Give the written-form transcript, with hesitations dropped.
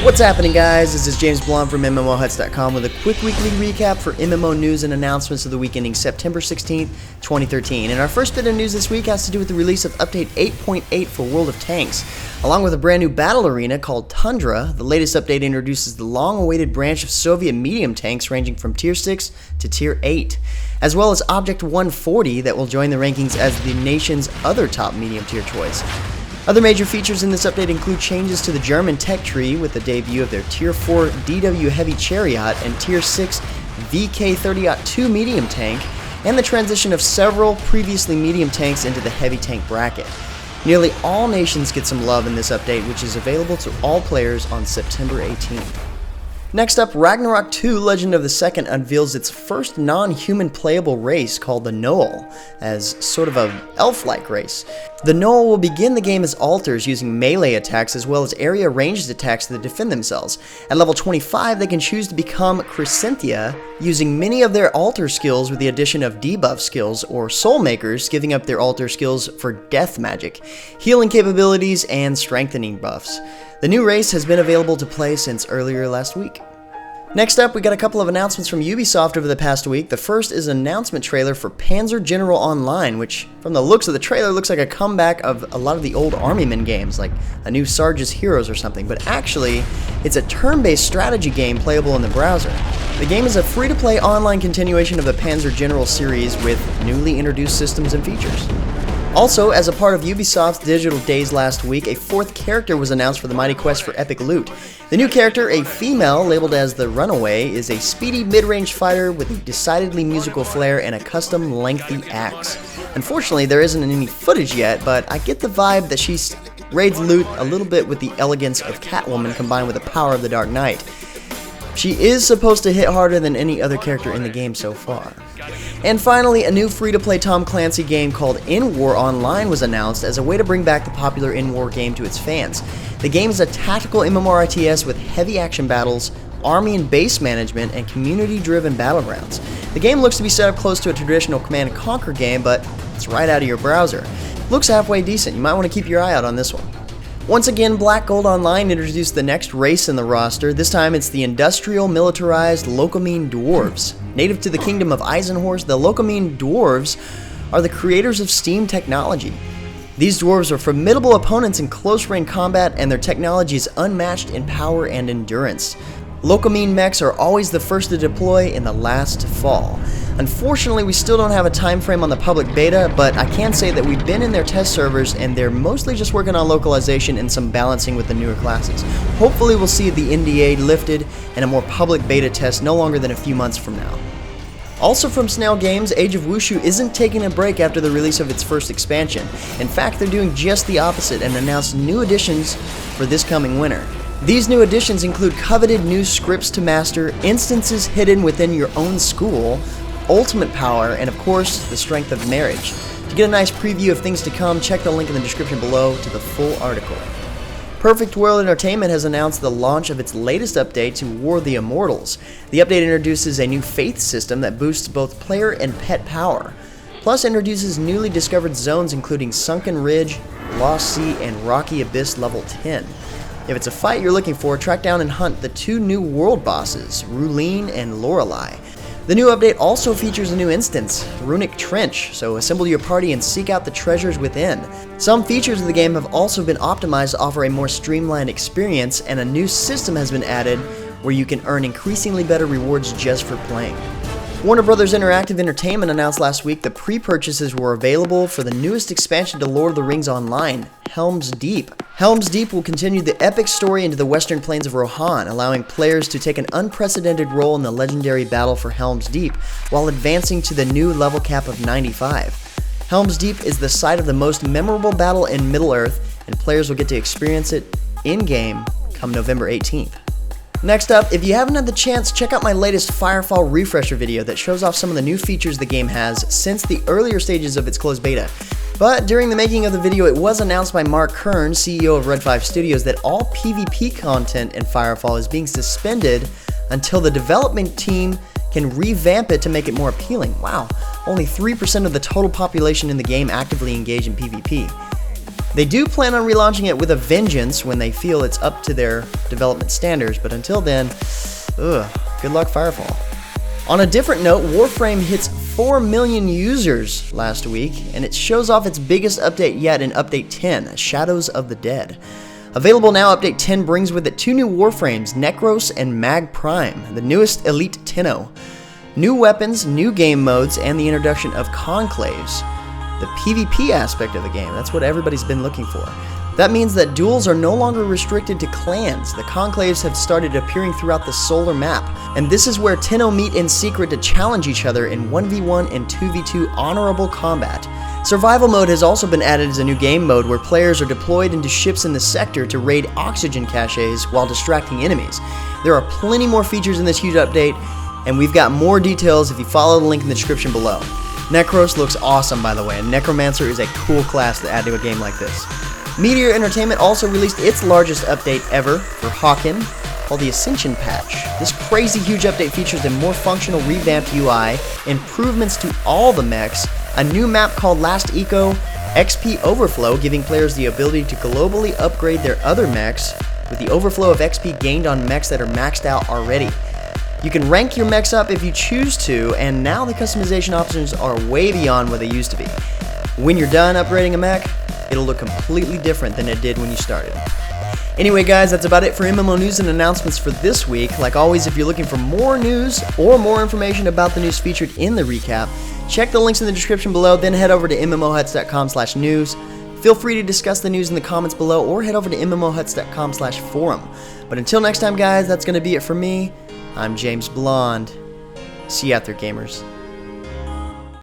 What's happening, guys? This is James Blum from MMOHuts.com with a quick weekly recap for MMO news and announcements of the week ending September 16th, 2013. And our first bit of news this week has to do with the release of Update 8.8 for World of Tanks. Along with a brand new battle arena called Tundra, the latest update introduces the long-awaited branch of Soviet medium tanks ranging from Tier 6 to Tier 8, as well as Object 140 that will join the rankings as the nation's other top medium tier choice. Other major features in this update include changes to the German tech tree with the debut of their Tier 4 DW Heavy Chariot and Tier 6 VK30.2 medium tank, and the transition of several previously medium tanks into the heavy tank bracket. Nearly all nations get some love in this update, which is available to all players on September 18th. Next up, Ragnarok 2 Legend of the Second unveils its first non-human playable race called the Gnoll, as sort of a elf-like race. The Gnoll will begin the game as altars using melee attacks as well as area ranged attacks to defend themselves. At level 25, they can choose to become Crescentia, using many of their altar skills with the addition of debuff skills, or Soul Makers, giving up their altar skills for death magic, healing capabilities, and strengthening buffs. The new race has been available to play since earlier last week. Next up, we got a couple of announcements from UbiSoft over the past week. The first is an announcement trailer for Panzer General Online, which, from the looks of the trailer, looks like a comeback of a lot of the old Armyman games, like a new Sarge's Heroes or something, but actually, it's a turn-based strategy game playable in the browser. The game is a free-to-play online continuation of the Panzer General series with newly introduced systems and features. Also, as a part of Ubisoft's Digital Days last week, a fourth character was announced for the mighty quest for epic loot. The new character, a female labeled as the Runaway, is a speedy mid-range fighter with a decidedly musical flair and a custom lengthy axe. Unfortunately, there isn't any footage yet, but I get the vibe that she raids loot a little bit with the elegance of Catwoman combined with the power of the Dark Knight. She is supposed to hit harder than any other character in the game so far. And finally, a new free-to-play Tom Clancy game called EndWar Online was announced as a way to bring back the popular EndWar game to its fans. The game is a tactical MMORPG with heavy action battles, army and base management, and community-driven battlegrounds. The game looks to be set up close to a traditional Command & Conquer game, but it's right out of your browser. Looks halfway decent. You might want to keep your eye out on this one. Once again, Black Gold Online introduced the next race in the roster. This time it's the industrial militarized Lokemean Dwarves. Native to the kingdom of Eisenhorst, the Lokemean Dwarves are the creators of steam technology. These dwarves are formidable opponents in close-range combat, and their technology is unmatched in power and endurance. Lokemean mechs are always the first to deploy and the last to fall. Unfortunately, we still don't have a time frame on the public beta, but I can say that we've been in their test servers and they're mostly just working on localization and some balancing with the newer classes. Hopefully we'll see the NDA lifted and a more public beta test no longer than a few months from now. Also from Snail Games, Age of Wushu isn't taking a break after the release of its first expansion. In fact, they're doing just the opposite and announced new additions for this coming winter. These new additions include coveted new scripts to master, instances hidden within your own school, ultimate power, and of course, the strength of marriage. To get a nice preview of things to come, check the link in the description below to the full article. Perfect World Entertainment has announced the launch of its latest update to War of the Immortals. The update introduces a new faith system that boosts both player and pet power, plus introduces newly discovered zones including Sunken Ridge, Lost Sea, and Rocky Abyss level 10. If it's a fight you're looking for, track down and hunt the two new world bosses, Rulene and Lorelei. The new update also features a new instance, Runic Trench, so assemble your party and seek out the treasures within. Some features of the game have also been optimized to offer a more streamlined experience, and a new system has been added where you can earn increasingly better rewards just for playing. Warner Bros. Interactive Entertainment announced last week that pre-purchases were available for the newest expansion to Lord of the Rings Online, Helm's Deep. Helm's Deep will continue the epic story into the western plains of Rohan, allowing players to take an unprecedented role in the legendary battle for Helm's Deep, while advancing to the new level cap of 95. Helm's Deep is the site of the most memorable battle in Middle-earth, and players will get to experience it in-game come November 18th. Next up, if you haven't had the chance, check out my latest FireFall refresher video that shows off some of the new features the game has since the earlier stages of its closed beta. But during the making of the video, it was announced by Mark Kern, CEO of Red 5 Studios, that all PvP content in FireFall is being suspended until the development team can revamp it to make it more appealing. Wow, only 3% of the total population in the game actively engage in PvP. They do plan on relaunching it with a vengeance when they feel it's up to their development standards, but until then, good luck FireFall. On a different note, Warframe hits 4 million users last week, and it shows off its biggest update yet in Update 10, Shadows of the Dead. Available now, Update 10 brings with it 2 new Warframes, Necros and Mag Prime, the newest Elite Tenno. New weapons, new game modes, and the introduction of conclaves. The PvP aspect of the game, that's what everybody's been looking for. That means that duels are no longer restricted to clans. The conclaves have started appearing throughout the solar map, and this is where Tenno meet in secret to challenge each other in 1v1 and 2v2 honorable combat. Survival mode has also been added as a new game mode where players are deployed into ships in the sector to raid oxygen caches while distracting enemies. There are plenty more features in this huge update, and we've got more details if you follow the link in the description below. Necros looks awesome, by the way, and Necromancer is a cool class to add to a game like this. Meteor Entertainment also released its largest update ever for Hawken, called the Ascension Patch. This crazy huge update features a more functional revamped UI, improvements to all the mechs, a new map called Last Eco, XP Overflow, giving players the ability to globally upgrade their other mechs with the overflow of XP gained on mechs that are maxed out already. You can rank your mechs up if you choose to, and now the customization options are way beyond what they used to be. When you're done upgrading a mech, it'll look completely different than it did when you started. Anyway guys, that's about it for MMO news and announcements for this week. Like always, if you're looking for more news or more information about the news featured in the recap, check the links in the description below, then head over to MMOHuts.com/news. Feel free to discuss the news in the comments below or head over to MMOHuts.com/forum. But until next time guys, that's going to be it for me. I'm James Blonde. See you out there, gamers.